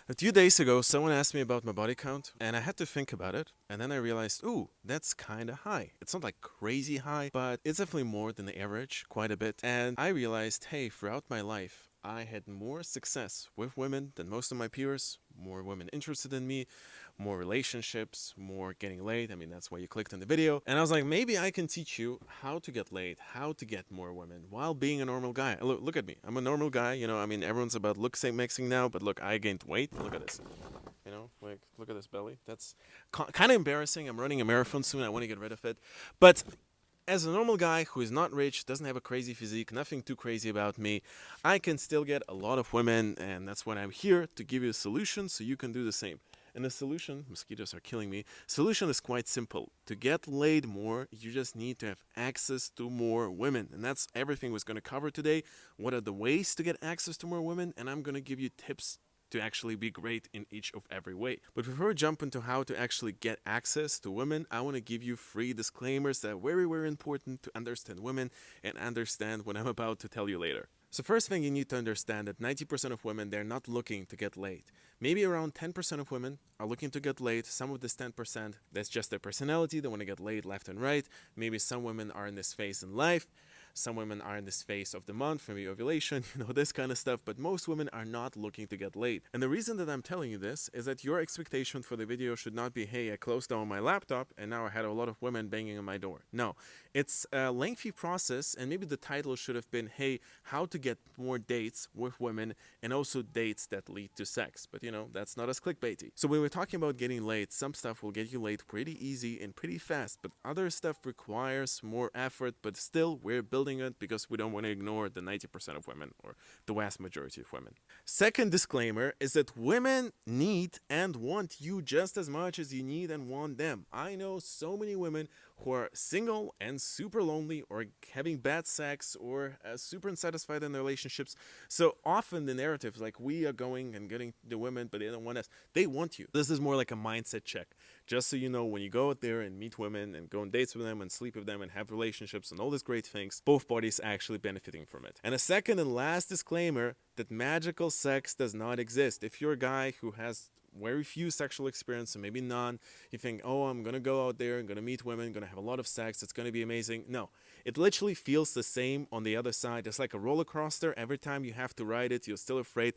A few days ago, someone asked me about my body count, and I had to think about it. And then I realized, ooh, that's kind of high. It's not like crazy high, but it's definitely more than the average, quite a bit. And I realized, hey, throughout my life, I had more success with women than most of my peers, more women interested in me, more relationships, more getting laid. I mean, that's why you clicked on the video. And I was like, maybe I can teach you how to get laid, how to get more women while being a normal guy. Look at me. I'm a normal guy. I mean, everyone's about look mixing now, but look, I gained weight. Look at this. Like, look at this belly. That's kind of embarrassing. I'm running a marathon soon. I want to get rid of it. But as a normal guy who is not rich, doesn't have a crazy physique, nothing too crazy about me, I can still get a lot of women, and that's why I'm here to give you a solution so you can do the same. And the solution, mosquitoes are killing me, solution is quite simple. To get laid more, you just need to have access to more women. And that's everything we're going to cover today. What are the ways to get access to more women? And I'm going to give you tips to actually be great in each of every way. But before we jump into how to actually get access to women, I want to give you 3 disclaimers that are very, very important to understand women and understand what I'm about to tell you later. So first thing you need to understand that 90% of women, they're not looking to get laid. Maybe around 10% of women are looking to get laid. Some of this 10%, that's just their personality. They want to get laid left and right. Maybe some women are in this phase in life. Some women are in this phase of the month, maybe ovulation, this kind of stuff, but most women are not looking to get laid. And the reason that I'm telling you this is that your expectation for the video should not be, hey, I closed down my laptop and now I had a lot of women banging on my door. No, it's a lengthy process, and maybe the title should have been, hey, how to get more dates with women and also dates that lead to sex. But that's not as clickbaity. So when we're talking about getting laid, some stuff will get you laid pretty easy and pretty fast, but other stuff requires more effort, but still we're building it because we don't want to ignore the 90% of women or the vast majority of women. Second disclaimer is that women need and want you just as much as you need and want them. I know so many women who are single and super lonely or having bad sex or super unsatisfied in their relationships. So often the narrative is like, we are going and getting the women, but they don't want us. They want you. This is more like a mindset check. Just so you know, when you go out there and meet women and go on dates with them and sleep with them and have relationships and all these great things, both parties actually benefiting from it. And a second and last disclaimer that magical sex does not exist. If you're a guy who has very few sexual experience, and maybe none, you think, oh, I'm gonna go out there, I'm gonna meet women, gonna have a lot of sex, it's gonna be amazing. No, it literally feels the same on the other side. It's like a roller coaster. Every time you have to ride it, you're still afraid.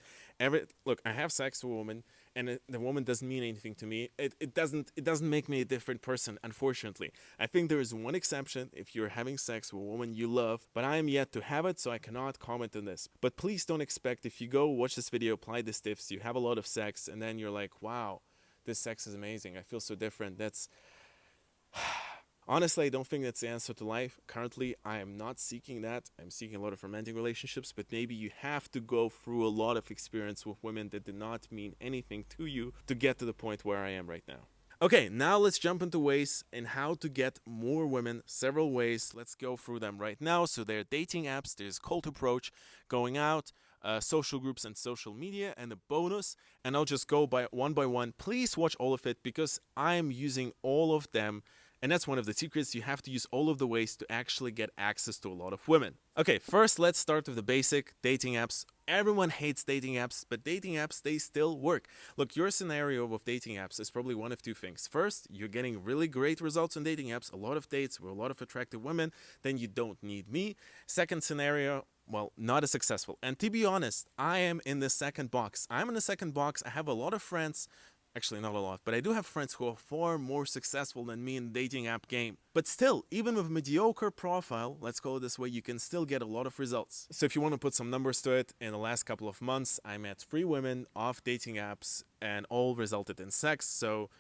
Look, I have sex with a woman, and the woman doesn't mean anything to me. It doesn't make me a different person, unfortunately. I think there is one exception: if you're having sex with a woman you love, but I am yet to have it, so I cannot comment on this. But please don't expect, if you go watch this video, apply these tips, you have a lot of sex, and then you're like, wow, this sex is amazing, I feel so different. That's Honestly, I don't think that's the answer to life. Currently, I am not seeking that. I'm seeking a lot of romantic relationships, but maybe you have to go through a lot of experience with women that did not mean anything to you to get to the point where I am right now. Okay, now let's jump into ways and how to get more women. Several ways. Let's go through them right now. So there are dating apps, there's cold approach, going out, social groups and social media, and a bonus. And I'll just go by one. Please watch all of it because I'm using all of them. And that's one of the secrets. You have to use all of the ways to actually get access to a lot of women. Okay, first let's start with the basic dating apps. Everyone hates dating apps, but dating apps, they still work. Look, your scenario with dating apps is probably one of two things. First, you're getting really great results on dating apps, a lot of dates with a lot of attractive women, then you don't need me. Second scenario, well, not as successful. And to be honest, I am in the second box. I'm in the second box. I have a lot of friends. Actually, not a lot, but I do have friends who are far more successful than me in the dating app game. But still, even with a mediocre profile, let's call it this way, you can still get a lot of results. So if you want to put some numbers to it, in the last couple of months, I met 3 women off dating apps and all resulted in sex. So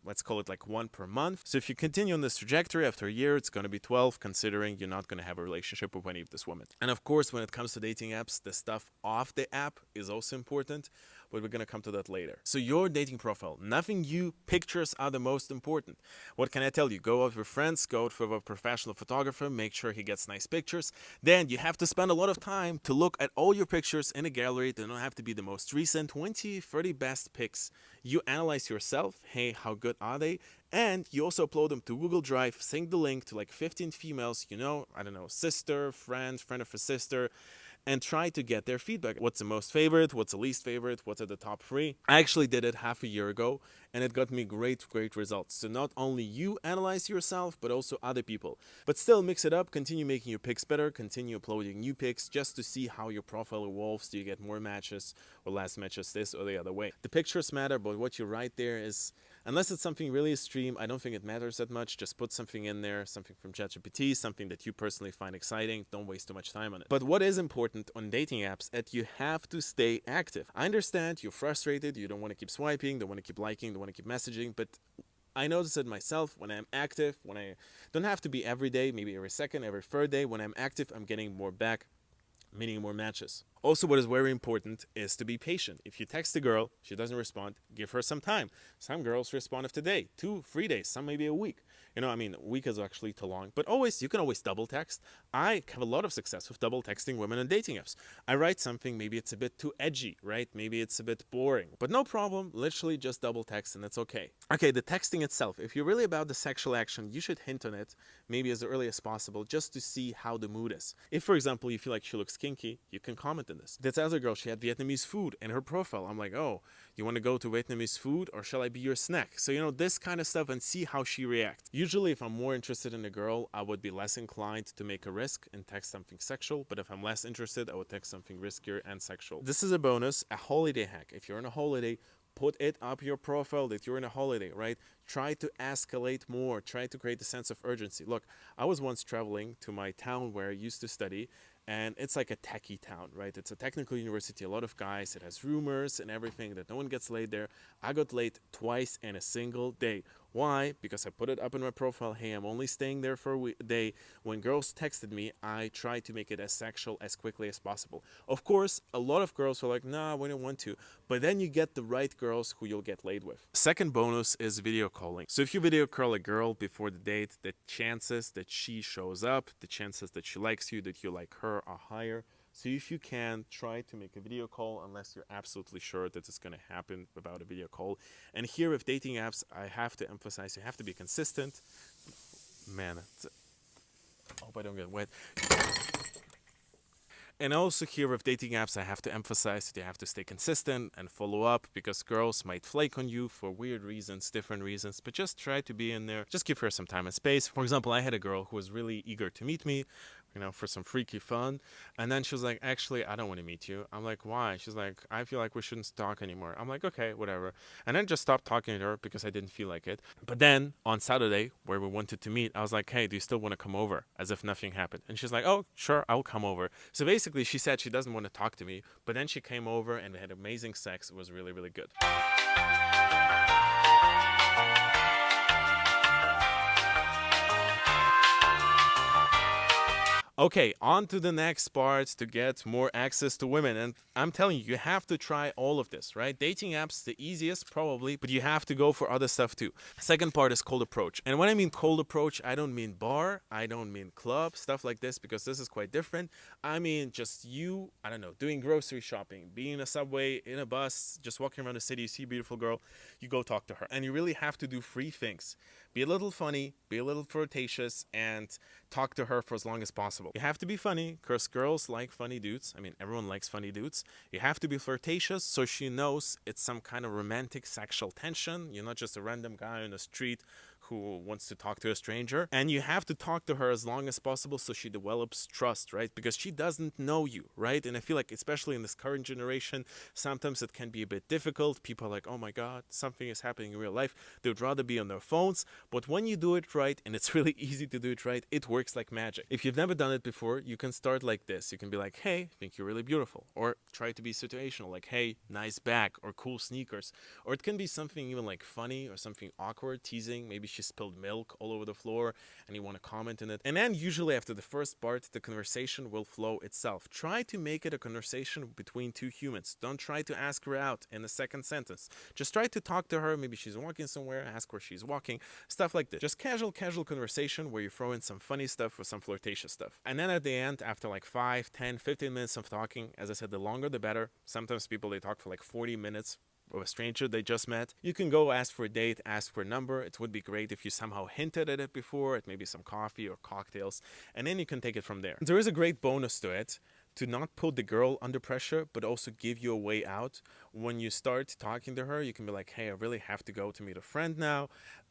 let's call it like 1 per month. So if you continue on this trajectory, after a year, it's going to be 12, considering you're not going to have a relationship with any of these women. And of course, when it comes to dating apps, the stuff off the app is also important, but we're going to come to that later. So your dating profile, nothing you, pictures are the most important. What can I tell you? Go out with friends, go out with a professional photographer, make sure he gets nice pictures. Then you have to spend a lot of time to look at all your pictures in a gallery. They don't have to be the most recent, 20, 30 best pics. You analyze yourself, hey, how good are they? And you also upload them to Google Drive, sync the link to like 15 females, I don't know, sister, friend of a sister, and try to get their feedback. What's the most favorite? What's the least favorite? What are the top three? I actually did it half a year ago, and it got me great results. So not only you analyze yourself, but also other people. But still mix it up, continue making your pics better, continue uploading new pics just to see how your profile evolves. Do you get more matches or less matches this or the other way? The pictures matter, but what you write there is, unless it's something really extreme, I don't think it matters that much. Just put something in there, something from ChatGPT, something that you personally find exciting. Don't waste too much time on it. But what is important on dating apps, that you have to stay active. I understand you're frustrated, you don't want to keep swiping, don't want to keep liking, don't want to keep messaging, but I notice it myself when I'm active, when I don't have to be every day, maybe every second, every third day. When I'm active, I'm getting more back, meaning more matches. Also, what is very important is to be patient. If you text a girl, she doesn't respond, give her some time. Some girls respond after a day, 2, 3 days, some maybe a week. You know, I mean, a week is actually too long, but you can always double text. I have a lot of success with double texting women on dating apps. I write something, maybe it's a bit too edgy, right? Maybe it's a bit boring, but no problem, literally just double text and it's okay. Okay, the texting itself, if you're really about the sexual action, you should hint on it, maybe as early as possible, just to see how the mood is. If, for example, you feel like she looks kinky, you can comment on this. This other girl, she had Vietnamese food in her profile. I'm like, oh, you want to go to Vietnamese food or shall I be your snack? So, you know, this kind of stuff, and see how she reacts. Usually, if I'm more interested in a girl, I would be less inclined to make a risk and text something sexual. But if I'm less interested, I would text something riskier and sexual. This is a bonus, a holiday hack. If you're on a holiday, put it up your profile that you're in a holiday, right? Try to escalate more. Try to create a sense of urgency. Look, I was once traveling to my town where I used to study, and it's like a techie town, right? It's a technical university, a lot of guys. It has rumors and everything that no one gets laid there. I got laid twice in a single day. Why? Because I put it up in my profile, hey, I'm only staying there for a day. When girls texted me, I tried to make it as sexual as quickly as possible. Of course, a lot of girls were like, nah, we don't want to. But then you get the right girls who you'll get laid with. Second bonus is video calling. So if you video call a girl before the date, the chances that she shows up, the chances that she likes you, that you like her are higher. So if you can, try to make a video call unless you're absolutely sure that it's going to happen without a video call. And here with dating apps, I have to emphasize, you have to be consistent. Man, I hope I don't get wet. And also here with dating apps, I have to emphasize that you have to stay consistent and follow up, because girls might flake on you for weird reasons, different reasons, but just try to be in there. Just give her some time and space. For example, I had a girl who was really eager to meet me, you know, for some freaky fun. And then she was like, actually, I don't want to meet you. I'm like, why? She's like, I feel like we shouldn't talk anymore. I'm like, okay, whatever. And then just stopped talking to her because I didn't feel like it. But then on Saturday, where we wanted to meet, I was like, hey, do you still want to come over? As if nothing happened. And she's like, oh, sure, I'll come over. So basically, she said she doesn't want to talk to me, but then she came over and we had amazing sex. It was really, really good. Okay, on to the next part to get more access to women. And I'm telling you, you have to try all of this, right? Dating apps, the easiest probably, but you have to go for other stuff too. Second part is cold approach. And when I mean cold approach, I don't mean bar, I don't mean club, stuff like this, because this is quite different. I mean just you, I don't know, doing grocery shopping, being in a subway, in a bus, just walking around the city, you see a beautiful girl, you go talk to her. And you really have to do 3 things. Be a little funny, be a little flirtatious, and talk to her for as long as possible. You have to be funny, because girls like funny dudes. I mean, everyone likes funny dudes. You have to be flirtatious, so she knows it's some kind of romantic sexual tension. You're not just a random guy on the street who wants to talk to a stranger. And you have to talk to her as long as possible so she develops trust, right? Because she doesn't know you, right? And I feel like, especially in this current generation, sometimes it can be a bit difficult. People are like, oh my God, something is happening in real life. They would rather be on their phones. But when you do it right, and it's really easy to do it right, it works like magic. If you've never done it before, you can start like this. You can be like, hey, I think you're really beautiful. Or try to be situational, like, hey, nice bag, or cool sneakers. Or it can be something even like funny or something awkward, teasing. Maybe she spilled milk all over the floor and you want to comment on it. And then usually after the first part, the conversation will flow itself. Try to make it a conversation between 2 humans. Don't try to ask her out in the second sentence. Just try to talk to her. Maybe she's walking somewhere, ask where she's walking, stuff like this. Just casual conversation where you throw in some funny stuff or some flirtatious stuff. And then at the end, after like 5, 10, 15 minutes of talking, as I said, the longer the better. Sometimes people, they talk for like 40 minutes with a stranger they just met. You can go ask for a date, ask for a number. It would be great if you somehow hinted at it before, at maybe some coffee or cocktails, and then you can take it from there. There is a great bonus to it. to not put the girl under pressure, but also give you a way out. When you start talking to her, you can be like, hey, I really have to go to meet a friend now,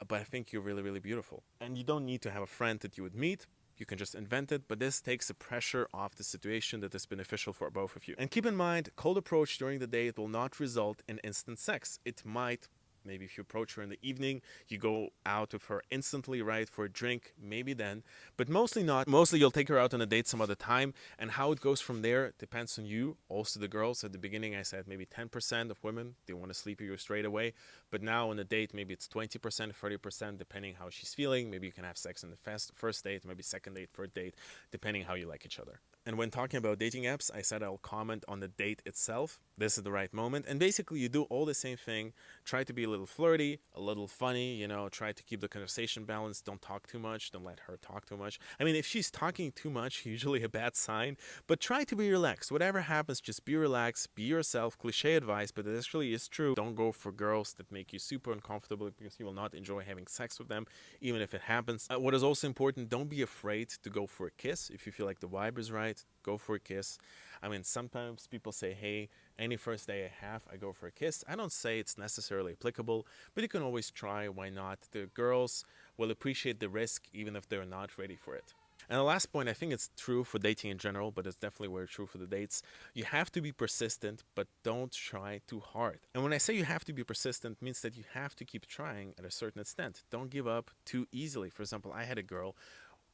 but I think you're really, really beautiful. And you don't need to have a friend that you would meet. You can just invent it, but this takes the pressure off the situation that is beneficial for both of you. And keep in mind, cold approach during the date will not result in instant sex. It might. Maybe if you approach her in the evening, you go out with her instantly, right, for a drink, maybe then. But mostly not. Mostly you'll take her out on a date some other time. And how it goes from there depends on you. Also the girls, at the beginning I said maybe 10% of women, they want to sleep with you straight away. But now on a date, maybe it's 20%, 30%, depending how she's feeling. Maybe you can have sex on the first date, maybe second date, third date, depending how you like each other. And when talking about dating apps, I said I'll comment on the date itself. This is the right moment. And basically, you do all the same thing. Try to be a little flirty, a little funny, try to keep the conversation balanced. Don't talk too much. Don't let her talk too much. I mean, if she's talking too much, usually a bad sign. But try to be relaxed. Whatever happens, just be relaxed, be yourself. Cliche advice, but it actually is true. Don't go for girls that make you super uncomfortable because you will not enjoy having sex with them, even if it happens. What is also important, don't be afraid to go for a kiss. If you feel like the vibe is right, go for a kiss. I mean, sometimes people say, hey, any first day I have, I go for a kiss. I don't say it's necessarily applicable, but you can always try. Why not? The girls will appreciate the risk even if they're not ready for it. And the last point, I think it's true for dating in general, but it's definitely very true for the dates. You have to be persistent, but don't try too hard. And when I say you have to be persistent, it means that you have to keep trying at a certain extent. Don't give up too easily. For example, I had a girl,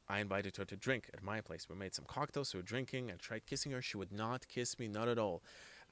I invited her to drink at my place. We made some cocktails, we were drinking. I tried kissing her. She would not kiss me, not at all.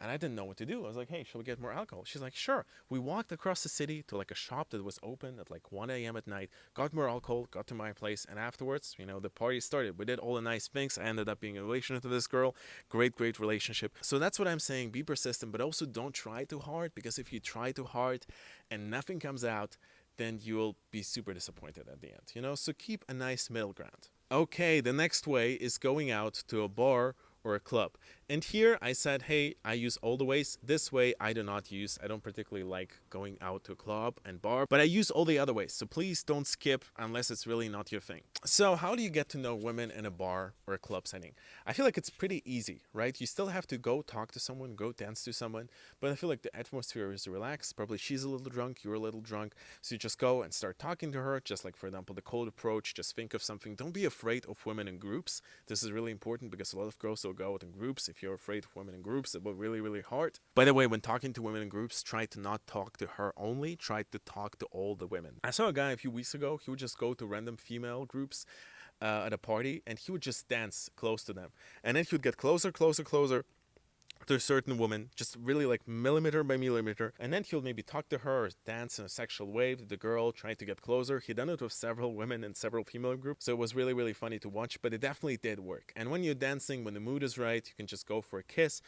And I didn't know what to do. I was like, hey, shall we get more alcohol? She's like, sure. We walked across the city to like a shop that was open at like 1 a.m. at night, got more alcohol, got to my place, and afterwards, the party started. We did all the nice things. I ended up being in a relationship with this girl. Great, great relationship. So that's what I'm saying. Be persistent, but also don't try too hard, because if you try too hard and nothing comes out, then you'll be super disappointed at the end, So keep a nice middle ground. Okay, the next way is going out to a bar or a club. And here I said, hey, I use all the ways. This way I do not use. I don't particularly like going out to a club and bar, but I use all the other ways. So please don't skip unless it's really not your thing. So how do you get to know women in a bar or a club setting? I feel like it's pretty easy, right? You still have to go talk to someone, go dance to someone, but I feel like the atmosphere is relaxed. Probably she's a little drunk, you're a little drunk. So you just go and start talking to her, just like, for example, the cold approach. Just think of something. Don't be afraid of women in groups. This is really important because a lot of girls will go out in groups. If you're afraid of women in groups, it will really, really hard. By the way, when talking to women in groups, try to not talk to her only. Try to talk to all the women. I saw a guy a few weeks ago. He would just go to random female groups at a party, and he would just dance close to them. And then he would get closer, closer, closer to a certain woman, just really like millimeter by millimeter, and then he'll maybe talk to her or dance in a sexual way to the girl, trying to get closer. He done it with several women and several female groups, so it was really, really funny to watch, but it definitely did work. And when you're dancing, when the mood is right, you can just go for a kiss,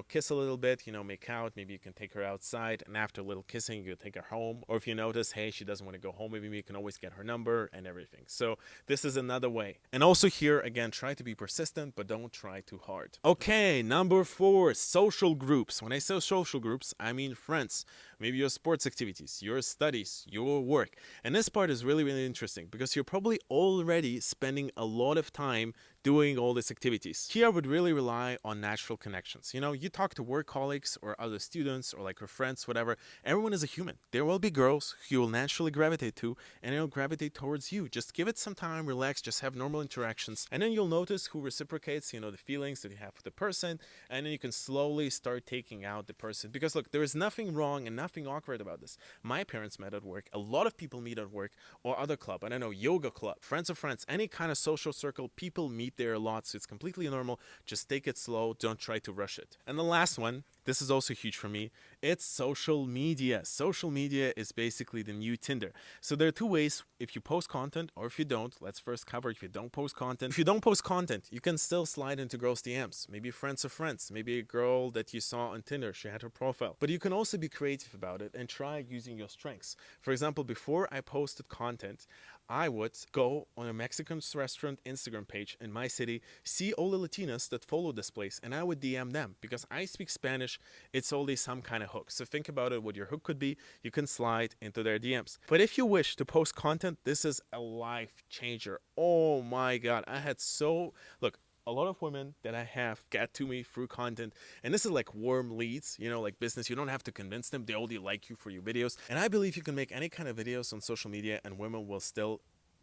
kiss a little bit, make out. Maybe you can take her outside, and after a little kissing, you can take her home. Or if you notice, hey, she doesn't want to go home, maybe you can always get her number and everything. So this is another way. And also here, again, try to be persistent, but don't try too hard. Okay, number 4, social groups. When I say social groups, I mean friends. Maybe your sports activities, your studies, your work. And this part is really, really interesting because you're probably already spending a lot of time doing all these activities. Here I would really rely on natural connections. You talk to work colleagues or other students or like your friends, whatever. Everyone is a human. There will be girls who you will naturally gravitate to, and they'll gravitate towards you. Just give it some time, relax, just have normal interactions, and then you'll notice who reciprocates, the feelings that you have with the person, and then you can slowly start taking out the person. Because look, there is nothing wrong and nothing awkward about this. My parents met at work. A lot of people meet at work or other club. I don't know, yoga club, friends of friends, any kind of social circle, people meet there a lot, so it's completely normal. Just take it slow, don't try to rush it. And the last one, this is also huge for me, it's social media. Social media is basically the new Tinder. So there are 2 ways, if you post content or if you don't. Let's first cover if you don't post content. If you don't post content, you can still slide into girls' DMs, maybe friends of friends, maybe a girl that you saw on Tinder, she had her profile. But you can also be creative about it and try using your strengths. For example, before I posted content, I would go on a Mexican restaurant Instagram page in my city, see all the Latinas that follow this place, and I would DM them because I speak Spanish. It's always some kind of hook. So think about it, what your hook could be. You can slide into their DMs. But if you wish to post content, this is a life changer. Oh my God. Look, a lot of women that I have get to me through content, and this is like warm leads, you know, like business. You don't have to convince them, they already like you for your videos. And I believe you can make any kind of videos on social media and women will still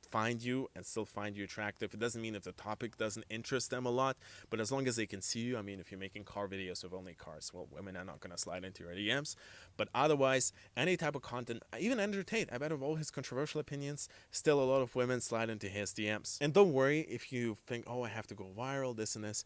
find you and still find you attractive. It doesn't mean if the topic doesn't interest them a lot, but as long as they can see you, I mean, if you're making car videos of only cars, well, women are not going to slide into your DMs. But otherwise, any type of content, even entertain, I bet of all his controversial opinions, still a lot of women slide into his DMs. And don't worry if you think, oh, I have to go viral, this and this.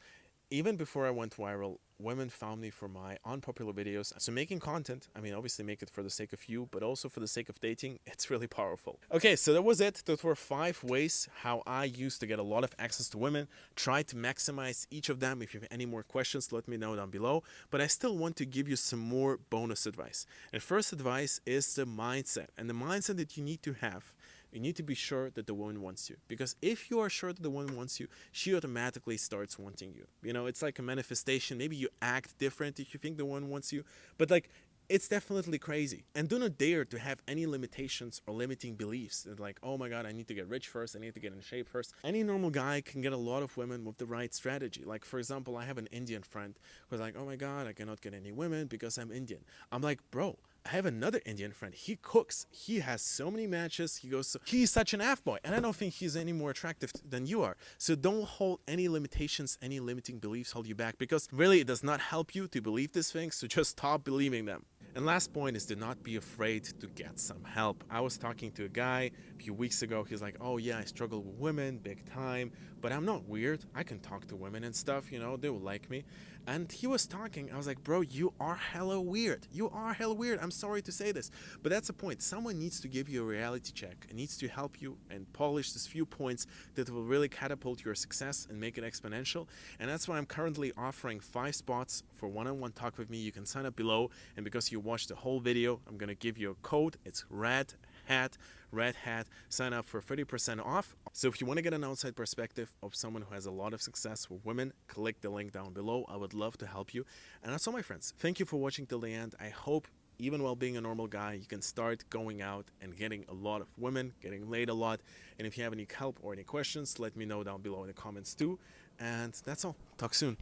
Even before I went viral, women found me for my unpopular videos. So making content, I mean, obviously make it for the sake of you, but also for the sake of dating, it's really powerful. Okay, so that was it. Those were 5 ways how I used to get a lot of access to women. Try to maximize each of them. If you have any more questions, let me know down below. But I still want to give you some more bonus advice. And first advice is the mindset. And the mindset that you need to have, you need to be sure that the woman wants you. Because if you are sure that the woman wants you, she automatically starts wanting you. You know, it's like a manifestation. Maybe you act different if you think the woman wants you. But like, it's definitely crazy. And do not dare to have any limitations or limiting beliefs. Like, oh my God, I need to get rich first. I need to get in shape first. Any normal guy can get a lot of women with the right strategy. Like, for example, I have an Indian friend who's like, oh my God, I cannot get any women because I'm Indian. I'm like, bro, I have another Indian friend. He cooks. He has so many matches. He's such an F-boy. And I don't think he's any more attractive than you are. So don't hold any limitations, any limiting beliefs hold you back, because really it does not help you to believe these things. So just stop believing them. And last point is, do not be afraid to get some help. I was talking to a guy a few weeks ago. He's like, oh yeah, I struggle with women big time, but I'm not weird. I can talk to women and stuff, you know, they will like me. And he was talking. I was like, bro, you are hella weird. You are hella weird. I'm sorry to say this, but that's the point. Someone needs to give you a reality check. It needs to help you and polish these few points that will really catapult your success and make it exponential. And that's why I'm currently offering 5 spots for one-on-one talk with me. You can sign up below, and because you watched the whole video, I'm gonna give you a code. It's red hat. Sign up for 30% off. So if you want to get an outside perspective of someone who has a lot of success with women, click the link down below. I would love to help you. And that's all, my friends. Thank you for watching till the end. I hope, even while being a normal guy, you can start going out and getting a lot of women, getting laid a lot. And if you have any help or any questions, let me know down below in the comments too. And that's all. Talk soon.